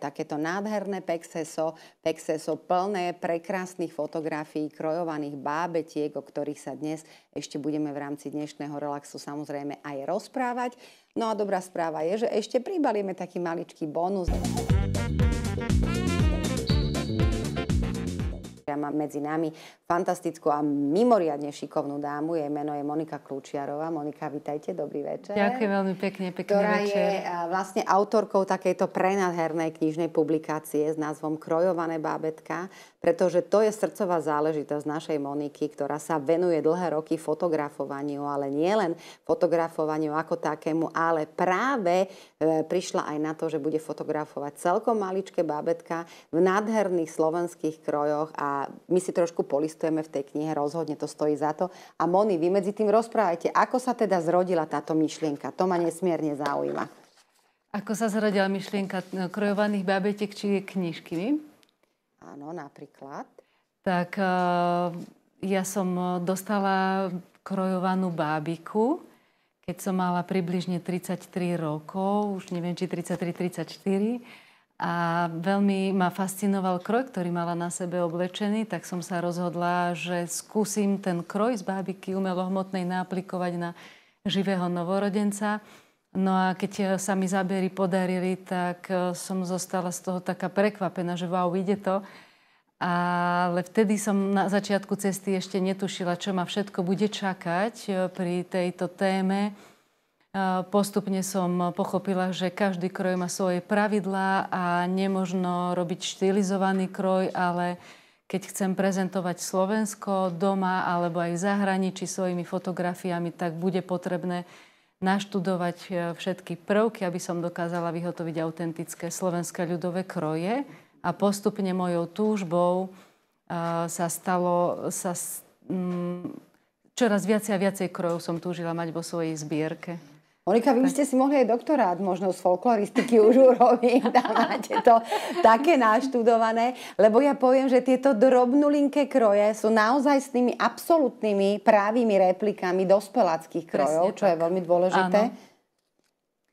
takéto nádherné pexeso plné prekrásnych fotografií krojovaných bábetiek, o ktorých sa dnes ešte budeme v rámci dnešného relaxu samozrejme aj rozprávať. No a dobrá správa je, že ešte pribalíme taký maličký bonus. Ja mám medzi nami fantastickú a mimoriadne šikovnú dámu. Jej meno je Monika Kľúčiarová. Monika, vitajte, dobrý večer. Ďakujem veľmi pekne, pekný ktorá večer. je vlastne autorkou takejto prenádhernej knižnej publikácie s názvom Krojované bábätka, pretože to je srdcová záležitosť našej Moniky, ktorá sa venuje dlhé roky fotografovaniu, ale nie len fotografovaniu ako takému, ale práve prišla aj na to, že bude fotografovať celkom maličké bábätka v nádherných slovenských krojoch a my si trošku polistujeme v tej knihe, rozhodne to stojí za to. A Moni, vy medzi tým rozprávajte, ako sa teda zrodila táto myšlienka? To ma nesmierne zaujíma. Ako sa zrodila myšlienka krojovaných bábetiek, či knižky? Áno, napríklad. Tak ja som dostala krojovanú bábiku, keď som mala približne 33 rokov, už neviem, či 33-34. A veľmi ma fascinoval kroj, ktorý mala na sebe oblečený, tak som sa rozhodla, že skúsim ten kroj z bábiky umelohmotnej naaplikovať na živého novorodenca. No a keď sa mi zábery podarili, tak som zostala z toho taká prekvapená, že wow, ide to. Ale vtedy som na začiatku cesty ešte netušila, čo ma všetko bude čakať pri tejto téme. Postupne som pochopila, že každý kroj má svoje pravidlá a nemožno robiť štilizovaný kroj, ale keď chcem prezentovať Slovensko doma alebo aj v zahraničí svojimi fotografiami, tak bude potrebné naštudovať všetky prvky, aby som dokázala vyhotoviť autentické slovenské ľudové kroje. A postupne mojou túžbou sa stalo, čoraz viacej a viacej krojov som túžila mať vo svojej zbierke. Monika, vy ste si mohli aj doktorát možno z folkloristiky už urobiť. Tam máte to také naštudované. Lebo ja poviem, že tieto drobnulinké kroje sú naozaj s tými absolútnymi právými replikami dospeláckých krojov, čo je veľmi dôležité. Áno.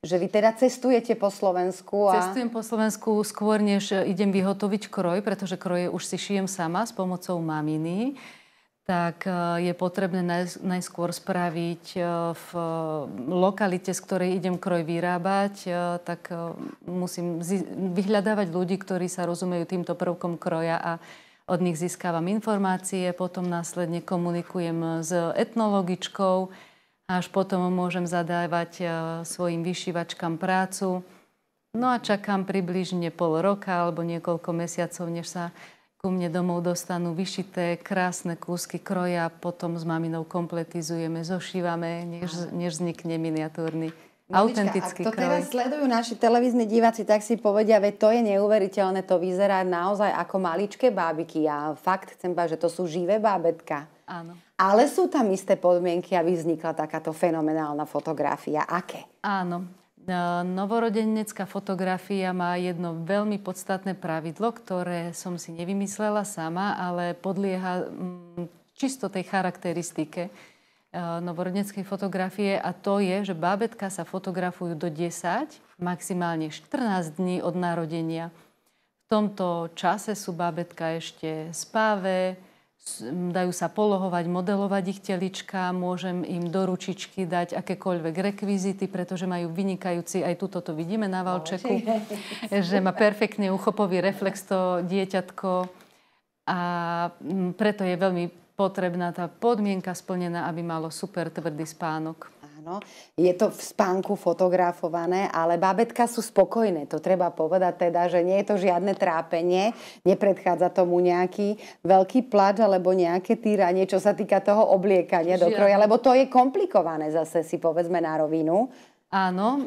Že vy teda cestujete po Slovensku a... Cestujem po Slovensku skôr, než idem vyhotoviť kroj, pretože kroje už si šijem sama s pomocou maminy. Tak je potrebné najskôr spraviť v lokalite, z ktorej idem kroj vyrábať, tak musím vyhľadávať ľudí, ktorí sa rozumejú týmto prvkom kroja a od nich získavam informácie, potom následne komunikujem s etnologičkou, až potom môžem zadávať svojim vyšívačkám prácu. No a čakám približne pol roka alebo niekoľko mesiacov, než sa ku mne domov dostanú vyšité krásne kúsky kroja, potom s maminou kompletizujeme, zošívame, než vznikne miniatúrny, autentický kroj. Ak to teraz sledujú naši televízni diváci, tak si povedia, veď to je neuveriteľné, to vyzerá naozaj ako maličké bábiky. Ja fakt chcem povedať, že to sú živé bábätka. Áno. Ale sú tam isté podmienky, aby vznikla takáto fenomenálna fotografia. Aké? Áno. Novorodenecká fotografia má jedno veľmi podstatné pravidlo, ktoré som si nevymyslela sama, ale podlieha čisto tej charakteristike novorodeneckej fotografie a to je, že bábätka sa fotografujú do 10, maximálne 14 dní od narodenia. V tomto čase sú bábätka ešte spáve, dajú sa polohovať, modelovať ich telička, môžem im do ručičky dať akékoľvek rekvizity, pretože majú vynikajúci, aj tuto to vidíme na valčeku, že má perfektne uchopový reflex to dieťatko a preto je veľmi potrebná tá podmienka splnená, aby malo super tvrdý spánok. Áno, je to v spánku fotografované, ale bábätka sú spokojné. To treba povedať teda, že nie je to žiadne trápenie, nepredchádza tomu nejaký veľký plač alebo nejaké týranie, čo sa týka toho obliekania do kroja, lebo to je komplikované zase, si povedzme na rovinu. Áno,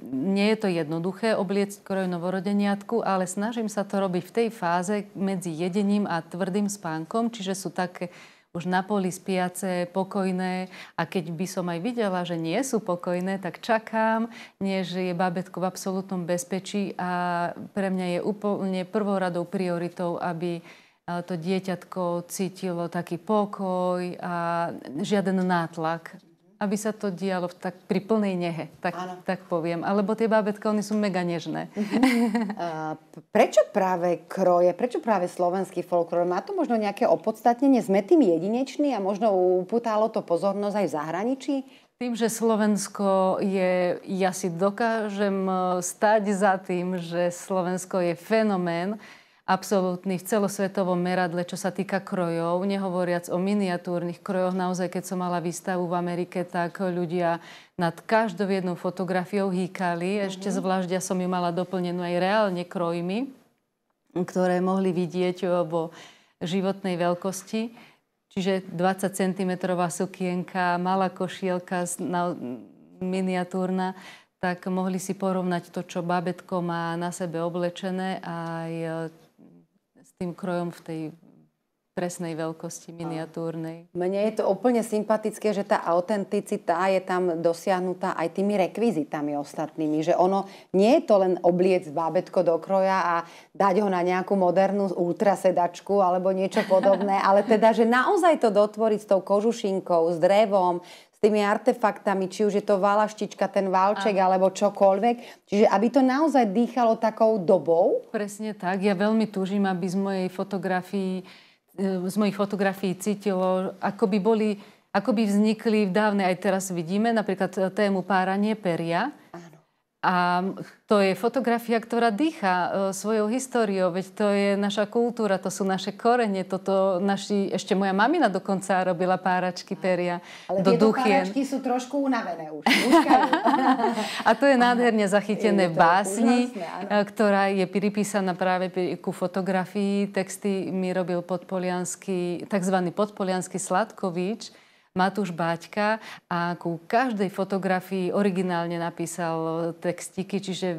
nie je to jednoduché obliecť kroj novorodeniatku, ale snažím sa to robiť v tej fáze medzi jedením a tvrdým spánkom, čiže sú také už na poli spiace, pokojné a keď by som aj videla, že nie sú pokojné, tak čakám, než je bábätko v absolútnom bezpečí a pre mňa je úplne prvoradou prioritou, aby to dieťatko cítilo taký pokoj a žiaden nátlak. Aby sa to dialo pri plnej nehe, tak poviem. Alebo tie bábätka, oni sú mega nežné. Prečo práve kroje, prečo práve slovenský folklór? Má to možno nejaké opodstatnenie? Sme tým jedineční a možno upútalo to pozornosť aj v zahraničí? Tým, že Slovensko je, ja si dokážem stať za tým, že Slovensko je fenomén, absolútny v celosvetovom meradle, čo sa týka krojov. Nehovoriac o miniatúrnych krojoch. Naozaj, keď som mala výstavu v Amerike, tak ľudia nad každou jednou fotografiou hýkali. Ešte zvlášť ja som ju mala doplnenú aj reálne krojmi, ktoré mohli vidieť vo životnej veľkosti. Čiže 20 cm sukienka, malá košielka miniatúrna, tak mohli si porovnať to, čo bábätko má na sebe oblečené aj tým krojom v tej presnej veľkosti, miniatúrnej. Mne je to úplne sympatické, že tá autenticita je tam dosiahnutá aj tými rekvizitami ostatnými. Že ono nie je to len obliec bábätko do kroja a dať ho na nejakú modernú ultrasedačku alebo niečo podobné, ale teda, že naozaj to dotvoriť s tou kožušinkou, s drevom, s tými artefaktami, či už je to valaštička, ten valček, alebo čokoľvek. Čiže aby to naozaj dýchalo takou dobou. Presne tak. Ja veľmi túžim, aby z mojich fotografií cítilo, ako by vznikli v dávnej, aj teraz vidíme, napríklad tému páranie peria. A to je fotografia, ktorá dýcha svojou históriou, veď to je naša kultúra, to sú naše korene, ešte moja mamina dokonca robila páračky peria do duchien. Ale páračky sú trošku unavené už. A to je nádherne zachytené v básni, ktorá je pripísaná práve ku fotografii. Texty mi robil takzvaný podpoliansky Sladkovič, Matúš Báťka, a ku každej fotografii originálne napísal textíky, čiže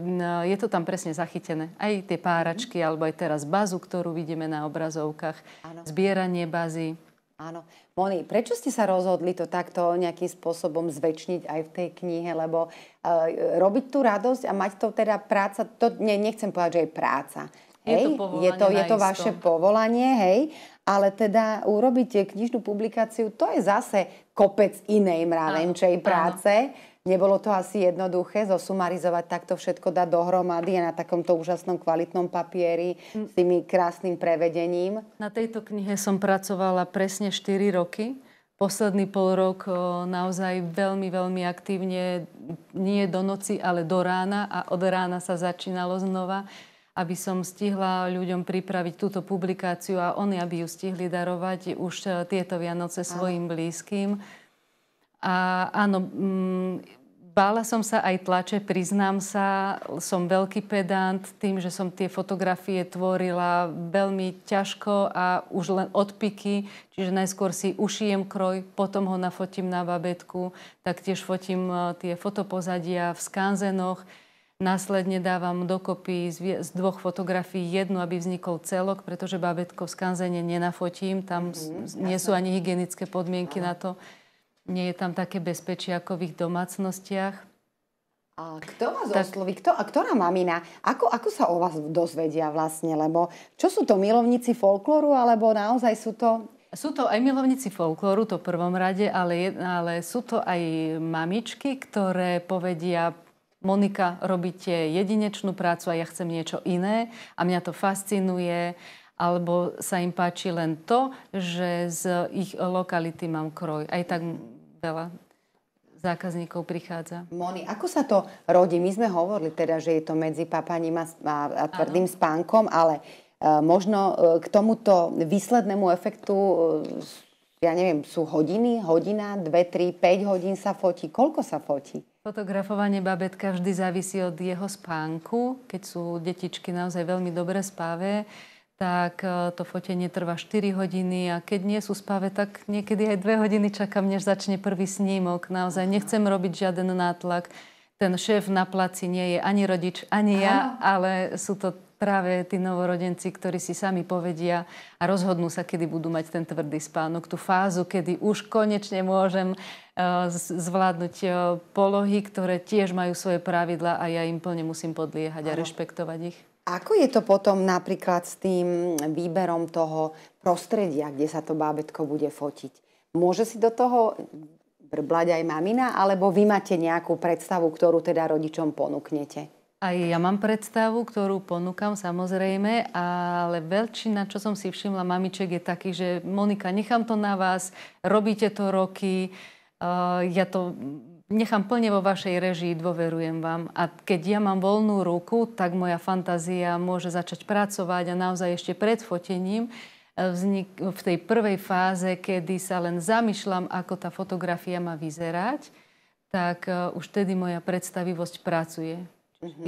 je to tam presne zachytené. Aj tie páračky, alebo aj teraz bazu, ktorú vidíme na obrazovkách. Áno. Zbieranie bazy. Áno. Moni, prečo ste sa rozhodli to takto nejakým spôsobom zväčšniť aj v tej knihe? Lebo robiť tú radosť a mať to teda práca, nechcem povedať, že je práca. Hej? Je to vaše povolanie, hej? Ale teda urobiť knižnú publikáciu, to je zase kopec inej mravenčej práce. Nebolo to asi jednoduché zosumarizovať takto všetko, dať dohromady a na takomto úžasnom kvalitnom papieri s tými krásnym prevedením. Na tejto knihe som pracovala presne 4 roky. Posledný pol rok naozaj veľmi, veľmi aktívne, nie do noci, ale do rána, a od rána sa začínalo znova, aby som stihla ľuďom pripraviť túto publikáciu a oni, aby ju stihli darovať už tieto Vianoce svojim blízkym. A áno, bála som sa aj tlače, priznám sa, som veľký pedant tým, že som tie fotografie tvorila veľmi ťažko a už len odpiky, čiže najskôr si ušijem kroj, potom ho nafotím na babetku, taktiež fotím tie fotopozadia v skanzenoch. Následne dávam dokopy z 2 fotografií jednu, aby vznikol celok, pretože bábätko v skanzene nenafotím. Tam nie sú ani hygienické podmienky na to. Nie je tam také bezpečie ako v ich domácnostiach. A kto vás osloví? A ktorá mamina? Ako sa o vás dozvedia vlastne? Lebo čo sú to milovníci folklóru, alebo naozaj sú to... Sú to aj milovníci folklóru, to v prvom rade, ale sú to aj mamičky, ktoré povedia: Monika, robíte jedinečnú prácu a ja chcem niečo iné a mňa to fascinuje, alebo sa im páči len to, že z ich lokality mám kroj. Aj tak veľa zákazníkov prichádza. Moni, ako sa to rodí? My sme hovorili teda, že je to medzi papaním a tvrdým spánkom, ale možno k tomuto výslednému efektu, ja neviem, sú hodina, 2, 3, 5 hodín sa fotí. Koľko sa fotí? Fotografovanie bábätka vždy závisí od jeho spánku. Keď sú detičky naozaj veľmi dobre spáve, tak to fotenie trvá 4 hodiny a keď nie sú spáve, tak niekedy aj 2 hodiny čakám, než začne prvý snímok. Naozaj nechcem robiť žiaden nátlak. Ten šéf na placi nie je ani rodič, ani ja, ale sú to práve tí novorodenci, ktorí si sami povedia a rozhodnú sa, kedy budú mať ten tvrdý spánok. Tú fázu, kedy už konečne môžem zvládnuť polohy, ktoré tiež majú svoje pravidlá a ja im plne musím podliehať a rešpektovať ich. Ako je to potom napríklad s tým výberom toho prostredia, kde sa to bábätko bude fotiť? Môže si do toho brblať aj mamina, alebo vy máte nejakú predstavu, ktorú teda rodičom ponúknete? Aj ja mám predstavu, ktorú ponúkam samozrejme, ale veľčina, čo som si všimla, mamiček je taký, že Monika, nechám to na vás, robíte to roky, ja to nechám plne vo vašej režii, dôverujem vám. A keď ja mám voľnú ruku, tak moja fantázia môže začať pracovať a naozaj ešte pred fotením v tej prvej fáze, kedy sa len zamýšľam, ako tá fotografia má vyzerať, tak už vtedy moja predstavivosť pracuje.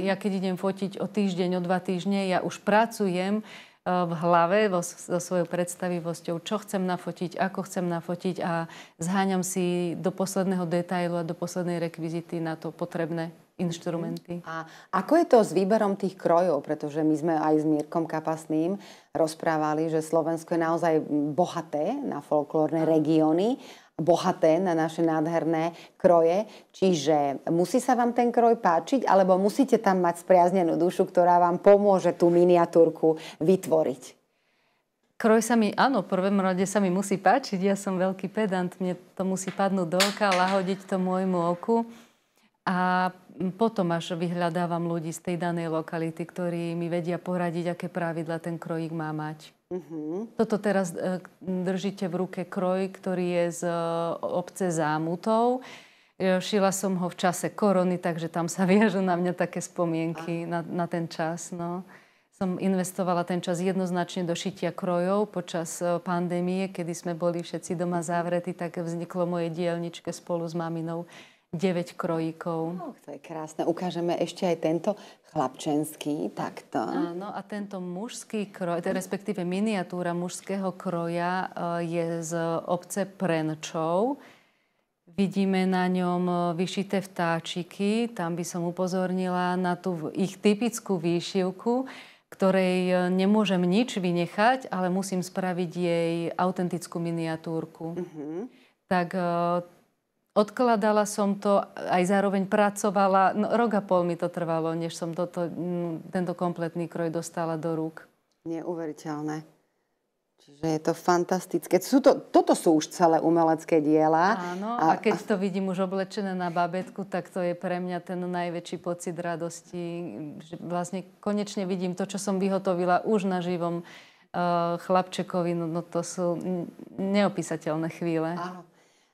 Ja keď idem fotiť o týždeň, o 2 týždne, ja už pracujem v hlave so svojou predstavivosťou, čo chcem nafotiť, ako chcem nafotiť a zháňam si do posledného detailu a do poslednej rekvizity na to potrebné inštrumenty. A ako je to s výberom tých krojov? Pretože my sme aj s Mirkom Kapasným rozprávali, že Slovensko je naozaj bohaté na folklórne regióny, bohaté na naše nádherné kroje. Čiže musí sa vám ten kroj páčiť, alebo musíte tam mať spriaznenú dušu, ktorá vám pomôže tú miniatúrku vytvoriť? Kroj sa mi, áno, v prvom rade sa mi musí páčiť. Ja som veľký pedant, mne to musí padnúť do oka, lahodiť to môjmu oku. A potom až vyhľadávam ľudí z tej danej lokality, ktorí mi vedia poradiť, aké pravidlá ten krojík má mať. Toto teraz držíte v ruke kroj, ktorý je z obce Zámutov. Šila som ho v čase korony, takže tam sa viažu na mňa také spomienky na ten čas. No. Som investovala ten čas jednoznačne do šitia krojov počas pandémie, kedy sme boli všetci doma zavretí, tak vzniklo moje dielničke spolu s maminou 9 krojíkov. To je krásne. Ukážeme ešte aj tento chlapčenský, takto. Áno, a tento mužský kroj, respektíve miniatúra mužského kroja je z obce Prenčov. Vidíme na ňom vyšité vtáčiky. Tam by som upozornila na tú ich typickú výšivku, ktorej nemôžem nič vynechať, ale musím spraviť jej autentickú miniatúrku. Tak odkladala som to, aj zároveň pracovala. No, rok a pol mi to trvalo, než som tento kompletný kroj dostala do rúk. Neuveriteľné. Čiže je to fantastické. Toto sú už celé umelecké diela. Áno, a keď to vidím už oblečené na babetku, tak to je pre mňa ten najväčší pocit radosti. Že vlastne konečne vidím to, čo som vyhotovila už na živom chlapčekovi. No to sú neopísateľné chvíle. Áno.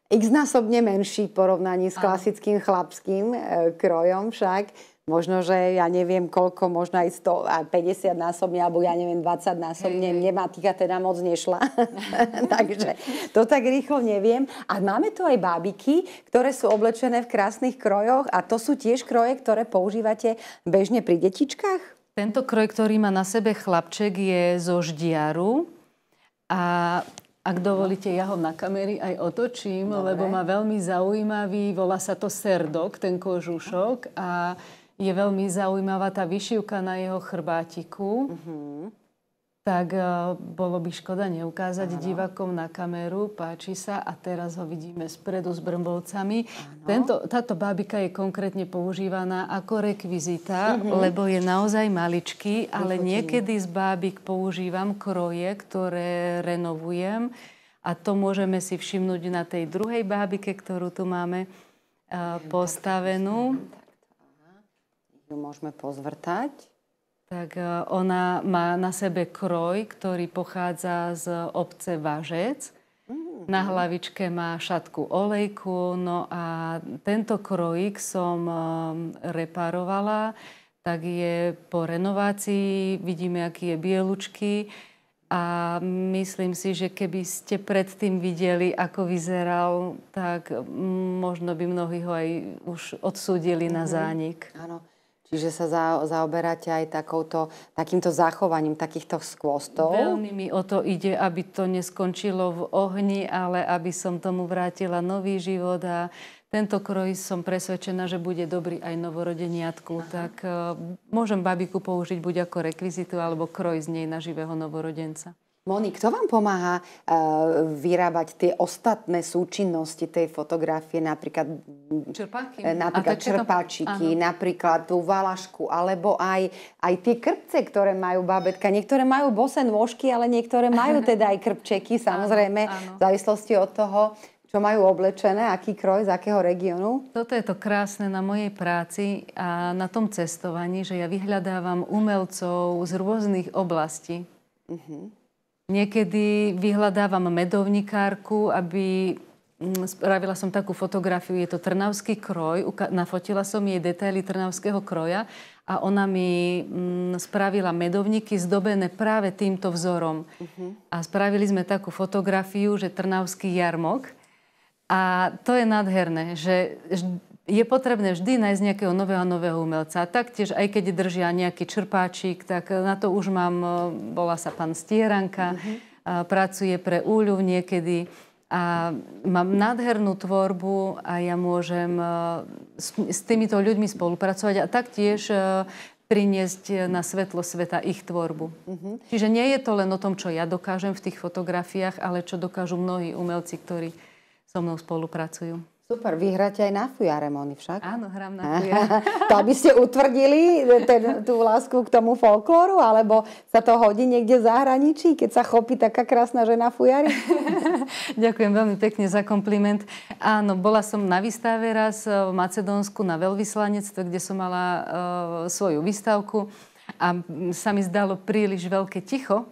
X-násobne menší v porovnaní s klasickým chlapským krojom však. Možno, že ja neviem koľko, možno aj 150 násobne, alebo ja neviem 20 násobne. Nematika teda moc nešla. Takže to tak rýchlo neviem. A máme tu aj bábiky, ktoré sú oblečené v krásnych krojoch a to sú tiež kroje, ktoré používate bežne pri detičkách? Tento kroj, ktorý má na sebe chlapček, je zo ždiaru a ak dovolíte, ja ho na kamery aj otočím, lebo má veľmi zaujímavý, volá sa to serdok, ten kožušok a je veľmi zaujímavá tá vyšívka na jeho chrbátiku. Tak bolo by škoda neukázať divákom na kameru, páči sa a teraz ho vidíme spredu s brmbovcami. Táto bábika je konkrétne používaná ako rekvizita, lebo je naozaj maličký, ale niekedy z bábik používam kroje, ktoré renovujem a to môžeme si všimnúť na tej druhej bábike, ktorú tu máme postavenú. Ju môžeme pozvrtať. Tak ona má na sebe kroj, ktorý pochádza z obce Važec. Na hlavičke má šatku olejku. No a tento krojík som reparovala. Tak je po renovácii. Vidíme, aký je bielučký. A myslím si, že keby ste predtým videli, ako vyzeral, tak možno by mnohí ho aj už odsúdili na zánik. Áno. Čiže sa zaoberáte aj takýmto zachovaním takýchto skvostov? Veľmi mi o to ide, aby to neskončilo v ohni, ale aby som tomu vrátila nový život a tento kroj som presvedčená, že bude dobrý aj novorodeniatku. Tak môžem babiku použiť buď ako rekvizitu, alebo kroj z nej na živého novorodenca. Moni, kto vám pomáha vyrábať tie ostatné súčinnosti tej fotografie, napríklad čerpáčiky, napríklad tú valašku, alebo aj tie krpce, ktoré majú bábätka. Niektoré majú bosé nôžky, ale niektoré majú teda aj krpčeky, samozrejme, v závislosti od toho, Čo majú oblečené? Aký kroj? Z akého regiónu? Toto je to krásne na mojej práci a na tom cestovaní, že ja vyhľadávam umelcov z rôznych oblastí. Niekedy vyhľadávam medovníkárku, aby spravila som takú fotografiu, je to trnavský kroj, nafotila som jej detaily trnavského kroja a ona mi spravila medovníky zdobené práve týmto vzorom. A spravili sme takú fotografiu, že trnavský jarmok. A to je nádherné, že je potrebné vždy nájsť nejakého nového umelca. Taktiež, aj keď držia nejaký črpáčik, tak na to už mám, volá sa pán Stieranka, pracuje pre Úľuv niekedy. A mám nádhernú tvorbu a ja môžem s týmito ľuďmi spolupracovať a taktiež priniesť na svetlo sveta ich tvorbu. Čiže nie je to len o tom, čo ja dokážem v tých fotografiách, ale čo dokážu mnohí umelci, ktorí so mnou spolupracujú. Super, vy hráte aj na fujare, Moni, však? Áno, hrám na fujare. To aby ste utvrdili tú lásku k tomu folklóru, alebo sa to hodí niekde v zahraničí, keď sa chopí taká krásna žena fujari? Ďakujem veľmi pekne za kompliment. Áno, bola som na výstave raz v Macedónsku na veľvyslanectve, kde som mala svoju výstavku a sa mi zdalo príliš veľké ticho.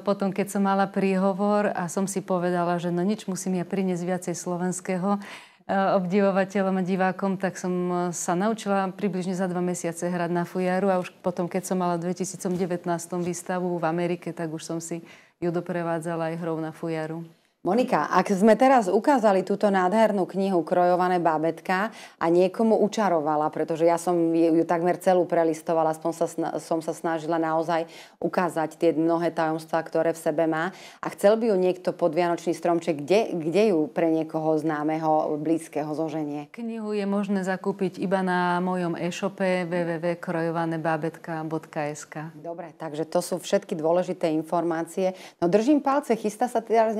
Potom, keď som mala príhovor a som si povedala, že no nič, musím ja priniesť viacej slovenského obdivovateľom a divákom, tak som sa naučila približne za 2 mesiace hrať na fujaru a už potom, keď som mala v 2019 výstavu v Amerike, tak už som si ju doprevádzala aj hrou na fujaru. Monika, ak sme teraz ukázali túto nádhernú knihu Krojované bábätká a niekomu učarovala, pretože ja som ju takmer celú prelistovala, aspoň som sa snažila naozaj ukázať tie mnohé tajomstvá, ktoré v sebe má. A chcel by ju niekto pod vianočný stromček, kde ju pre niekoho známeho, blízkeho zoženie? Knihu je možné zakúpiť iba na mojom e-shope www.krojovanebabetka.sk. Dobre, takže to sú všetky dôležité informácie. No držím palce, chystá sa teraz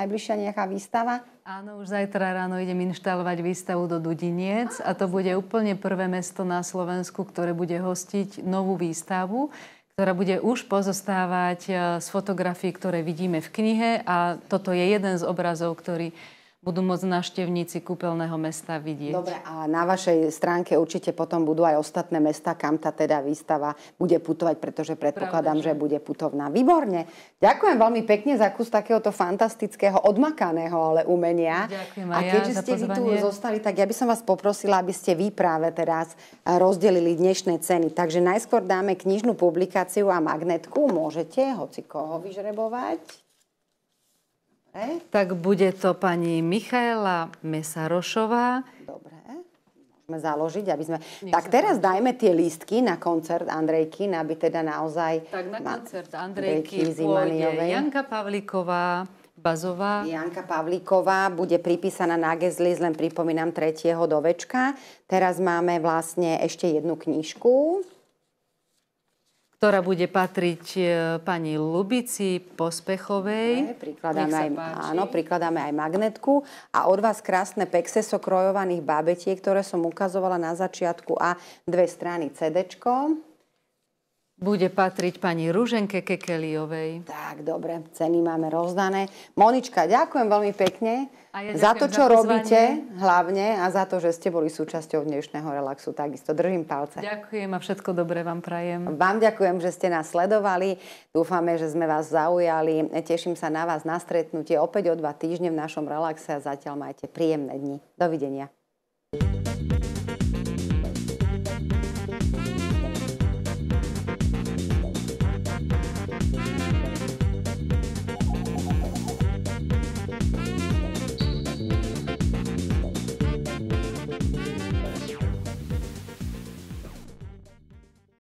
najbližšia nejaká výstava? Áno, už zajtra ráno idem inštalovať výstavu do Dudiniec a to bude úplne prvé mesto na Slovensku, ktoré bude hostiť novú výstavu, ktorá bude už pozostávať z fotografií, ktoré vidíme v knihe a toto je jeden z obrazov, ktorý budú môcť návštevníci kúpeľného mesta vidieť. Dobre, a na vašej stránke určite potom budú aj ostatné mesta, kam tá teda výstava bude putovať, pretože predpokladám, že bude putovná. Výborne. Ďakujem veľmi pekne za kus takéhoto fantastického, odmakaného ale umenia. Ďakujem a keďže ste vy tu zostali, tak ja by som vás poprosila, aby ste vy práve teraz rozdelili dnešné ceny. Takže najskôr dáme knižnú publikáciu a magnetku. Môžete hoci koho vyžrebovať. Tak bude to pani Michaela Mesarošová. Dobre, môžeme založiť, aby sme... Tak teraz dajme tie lístky na koncert Andrejky, aby teda naozaj... Tak na koncert Andrejky pôjde Janka Pavlíková, bazová. Janka Pavlíková bude pripísaná na Geslis, len pripomínam 3. do večka. Teraz máme vlastne ešte jednu knižku, ktorá bude patriť pani Lubici Pospechovej. Prikladáme aj magnetku. A od vás krásne pexeso krojovaných bábetiek, ktoré som ukazovala na začiatku a 2 strany CDčko. Bude patriť pani Ruženke Kekeliovej. Tak, dobre, ceny máme rozdané. Monička, ďakujem veľmi pekne za to, čo robíte, hlavne, a za to, že ste boli súčasťou dnešného relaxu. Takisto držím palce. Ďakujem a všetko dobré vám prajem. Vám ďakujem, že ste nás sledovali. Dúfame, že sme vás zaujali. Teším sa na vás na stretnutie opäť o 2 týždne v našom relaxe a zatiaľ majte príjemné dni. Dovidenia.